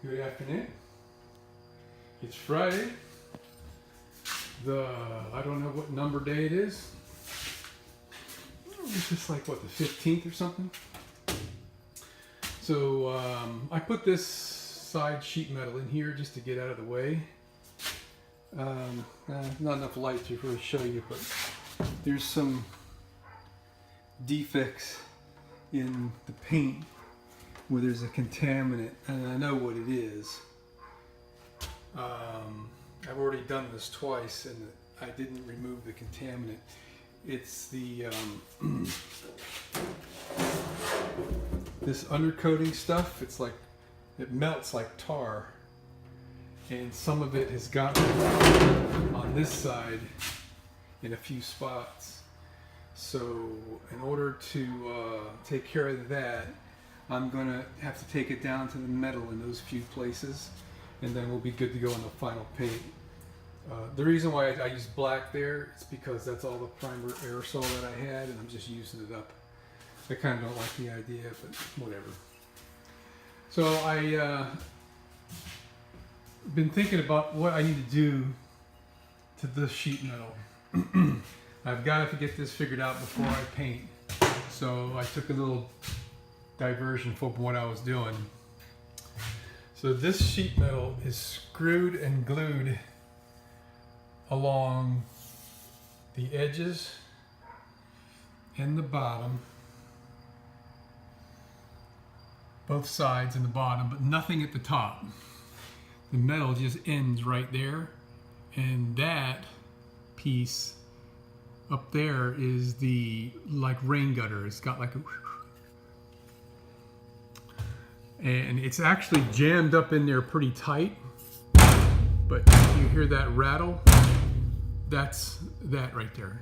Good afternoon. It's Friday. I don't know what number day it is. It's just like what, the 15th or something. So I put this side sheet metal in here just to get out of the way. Not enough light to really show you, but there's some defects in the paint where there's a contaminant, and I know what it is. I've already done this twice and I didn't remove the contaminant. It's the this undercoating stuff. It's like, it melts like tar, and some of it has gotten on this side in a few spots. So in order to take care of that, I'm gonna have to take it down to the metal in those few places, and then we'll be good to go on the final paint. The reason why I use black there is because that's all the primer aerosol that I had, and I'm just using it up. I kind of don't like the idea, but whatever. So I been thinking about what I need to do to this sheet metal. I've got to get this figured out before I paint. So I took a little diversion from what I was doing. So this sheet metal is screwed and glued along the edges and the bottom, both sides and the bottom, but nothing at the top. The metal just ends right there, and that piece up there is the like rain gutter. It's got like a, and it's actually jammed up in there pretty tight, but you hear that rattle? That's that right there.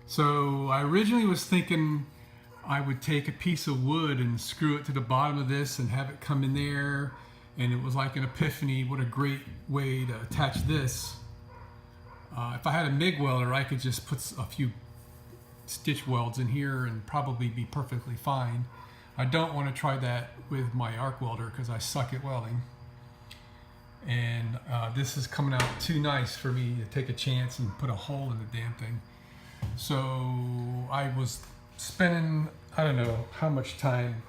So I originally was thinking I would take a piece of wood and screw it to the bottom of this and have it come in there, and it was like an epiphany. What a great way to attach this. If I had a MIG welder, I could just put a few stitch welds in here and probably be perfectly fine. I don't want to try that with my arc welder because I suck at welding. And this is coming out too nice for me to take a chance and put a hole in the damn thing. So I was spending, I don't know how much time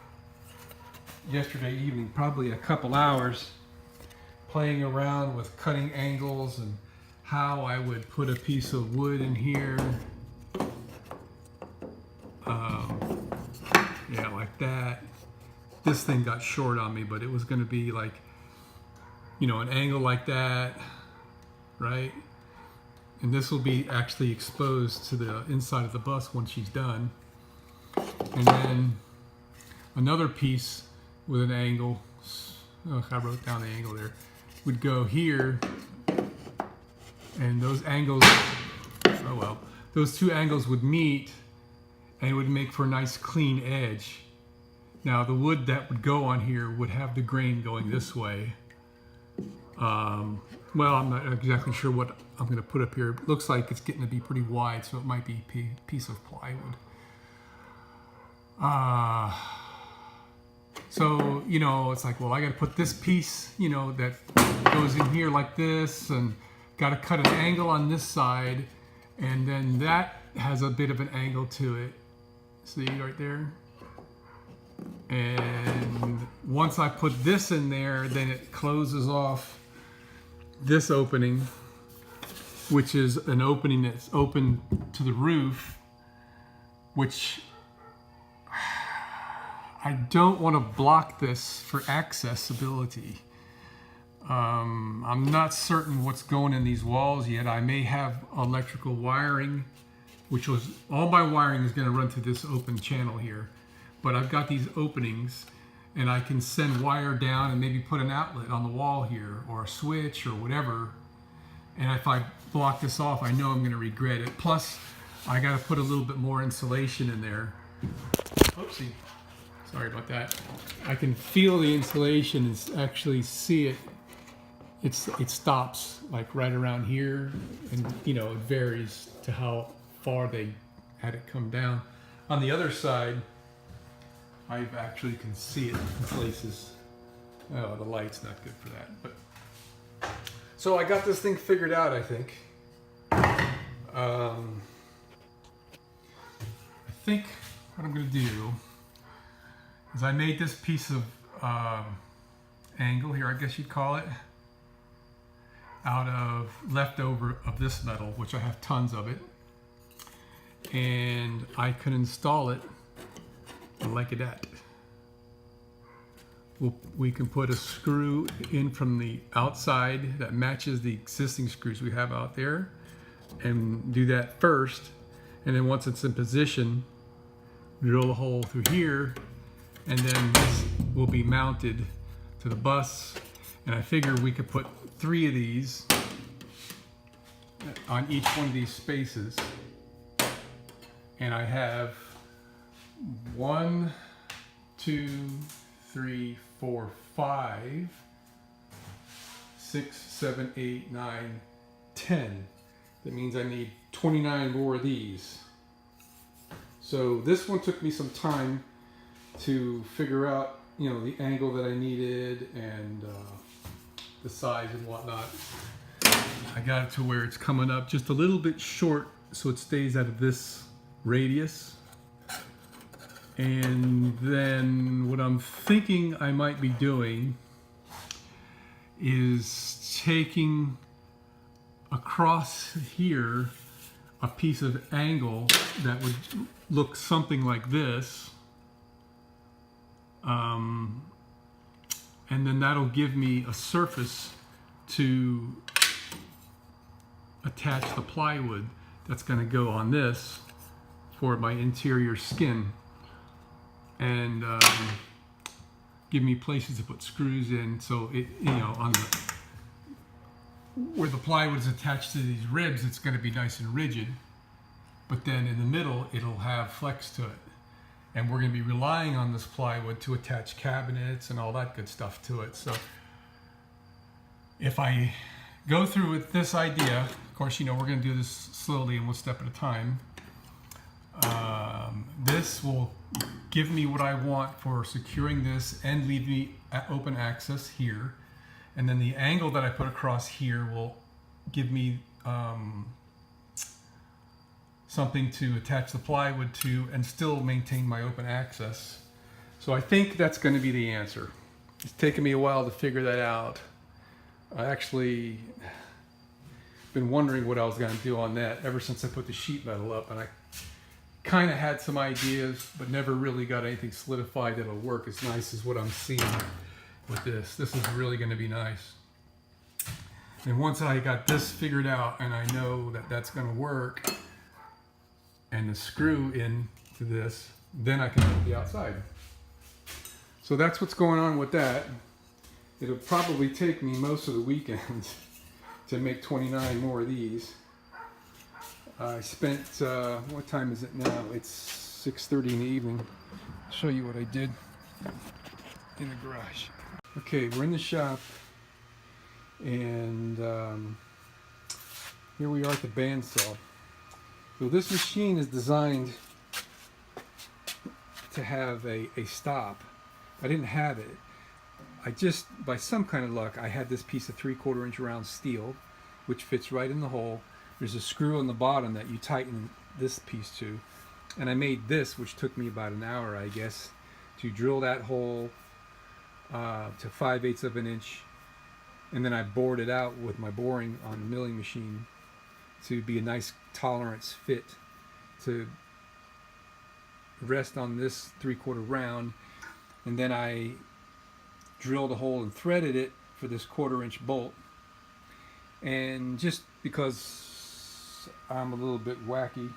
yesterday evening, probably a couple hours, playing around with cutting angles and how I would put a piece of wood in here. Yeah, like that. This thing got short on me, but it was going to be like, you know, an angle like that, right? And this will be actually exposed to the inside of the bus once she's done. And then another piece with an angle, oh, I wrote down the angle there, would go here, and those angles, oh well, those two angles would meet and it would make for a nice clean edge. Now the wood that would go on here would have the grain going this way. Well, I'm not exactly sure what I'm going to put up here. It looks like it's getting to be pretty wide, so it might be a piece of plywood. So, you know, it's like, well, I got to put this piece, you know, that goes in here like this, and got to cut an angle on this side, and then that has a bit of an angle to it. See right there? And once I put this in there, then it closes off this opening, which is an opening that's open to the roof, which I don't want to block this for accessibility. I'm not certain what's going in these walls yet. I may have electrical wiring, which was, all my wiring is going to run through this open channel here. But I've got these openings, and I can send wire down and maybe put an outlet on the wall here, or a switch or whatever. And if I block this off, I know I'm going to regret it. Plus, I got to put a little bit more insulation in there. Oopsie. Sorry about that. I can feel the insulation and actually see it. It stops like right around here, and you know, it varies to how far they had it come down. On the other side, I actually can see it in places. Oh, the light's not good for that. But so I got this thing figured out, I think. I think what I'm going to do is I made this piece of angle here, I guess you'd call it, out of leftover of this metal, which I have tons of it. And I can install it like that. We can put a screw in from the outside that matches the existing screws we have out there and do that first. And then once it's in position, drill a hole through here, and then this will be mounted to the bus. And I figure we could put 3 of these on each one of these spaces. And I have 1, 2, 3, 4, 5, 6, 7, 8, 9, 10. That means I need 29 more of these. So this one took me some time to figure out, you know, the angle that I needed and the size and whatnot. I got it to where it's coming up just a little bit short so it stays out of this radius. And then what I'm thinking I might be doing is taking across here a piece of angle that would look something like this. And then that'll give me a surface to attach the plywood that's going to go on this for my interior skin, and give me places to put screws in, so it, you know, on the where the plywood is attached to these ribs, it's going to be nice and rigid, but then in the middle it'll have flex to it. And we're going to be relying on this plywood to attach cabinets and all that good stuff to it. So if I go through with this idea, of course, you know, we're going to do this slowly and one step at a time. This will give me what I want for securing this and leave me open access here. And then the angle that I put across here will give me something to attach the plywood to and still maintain my open access. So I think that's going to be the answer. It's taken me a while to figure that out. I actually been wondering what I was going to do on that ever since I put the sheet metal up, and I kind of had some ideas but never really got anything solidified that'll work as nice as what I'm seeing with this. This is really going to be nice. And once I got this figured out and I know that that's going to work, and the screw in to this, then I can put the outside. So that's what's going on with that. It'll probably take me most of the weekend to make 29 more of these. I spent, what time is it now? It's 6:30 in the evening. I'll show you what I did in the garage. Okay, we're in the shop, and here we are at the bandsaw. So this machine is designed to have a stop. I didn't have it. I just, by some kind of luck, I had this piece of 3/4 inch round steel, which fits right in the hole. There's a screw on the bottom that you tighten this piece to. And I made this, which took me about an hour, I guess, to drill that hole to 5/8 of an inch. And then I bored it out with my boring on the milling machine to be a nice tolerance fit to rest on this 3/4 round. And then I drilled a hole and threaded it for this 1/4 inch bolt. And just because I'm a little bit wacky,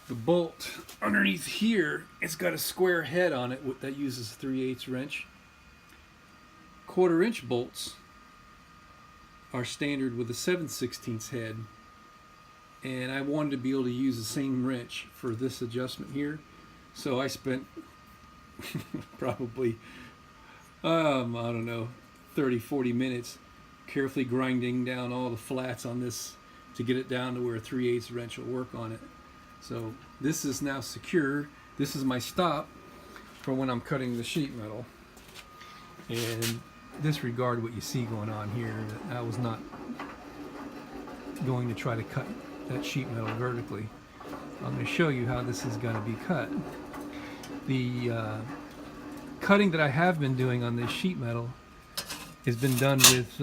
the bolt underneath here, it's got a square head on it that uses a 3/8 wrench. 1/4 inch bolts are standard with a 7/16 head, and I wanted to be able to use the same wrench for this adjustment here. So I spent probably I don't know, 30-40 minutes carefully grinding down all the flats on this to get it down to where a 3/8 wrench will work on it. So this is now secure. This is my stop. for when I'm cutting the sheet metal. And disregard what you see going on here. I was not going to try to cut that sheet metal vertically. I'm going to show you how this is going to be cut. The cutting that I have been doing on this sheet metal has been done with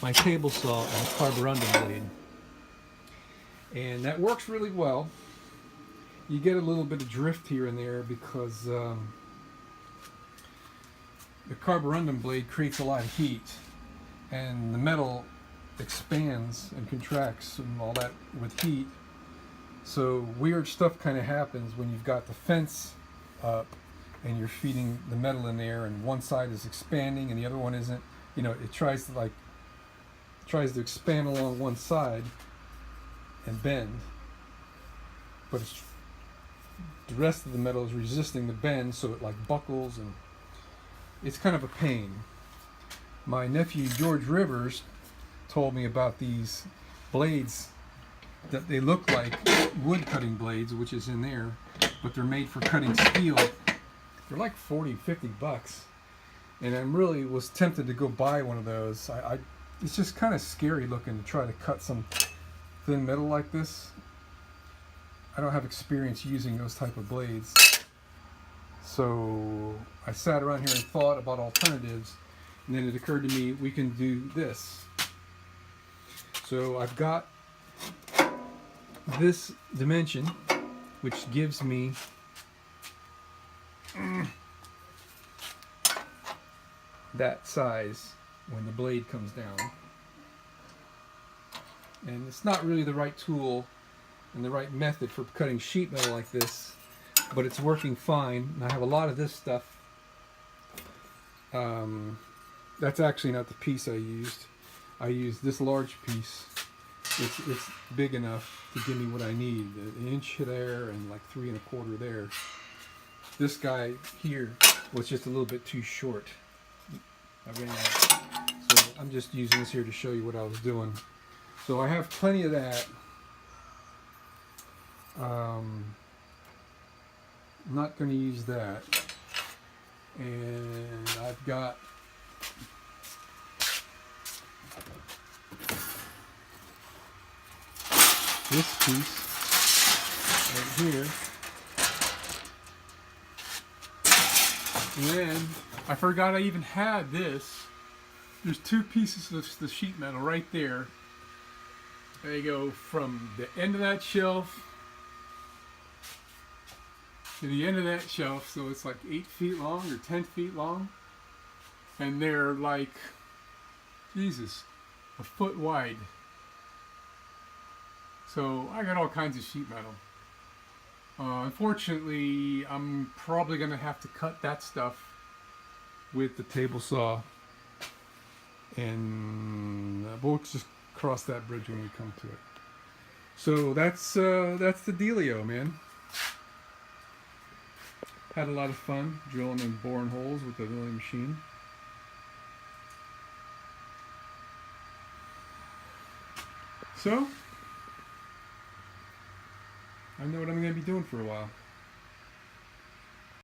my table saw and a carborundum blade. And that works really well. You get a little bit of drift here and there because the carborundum blade creates a lot of heat, and the metal expands and contracts and all that with heat. So weird stuff kind of happens when you've got the fence up and you're feeding the metal in there, and one side is expanding and the other one isn't. You know, it tries to expand along one side and bend, but the rest of the metal is resisting the bend, so it like buckles, and it's kind of a pain. My nephew George Rivers told me about these blades that they look like wood cutting blades, which is in there, but they're made for cutting steel. They're like 40, 50 bucks. And I really was tempted to go buy one of those. It's just kind of scary looking to try to cut some thin metal like this. I don't have experience using those type of blades. So I sat around here and thought about alternatives, and then it occurred to me we can do this. So I've got this dimension, which gives me that size when the blade comes down. And it's not really the right tool and the right method for cutting sheet metal like this, but it's working fine. And I have a lot of this stuff. That's actually not the piece I used. I used this large piece. It's big enough to give me what I need. An inch there and like 3 1/4 there. This guy here was just a little bit too short. I ran out. So I'm just using this here to show you what I was doing. So I have plenty of that. I'm not going to use that. And I've got this piece right here. And then I forgot I even had this. There's 2 pieces of the sheet metal right there. There you go, from the end of that shelf to the end of that shelf. So it's like 8 feet long or 10 feet long. And they're like, Jesus, a foot wide. So I got all kinds of sheet metal. Unfortunately, I'm probably going to have to cut that stuff with the table saw. And we'll just cross that bridge when we come to it. So that's the dealio, man. Had a lot of fun drilling and boring holes with the milling machine. So I know what I'm going to be doing for a while.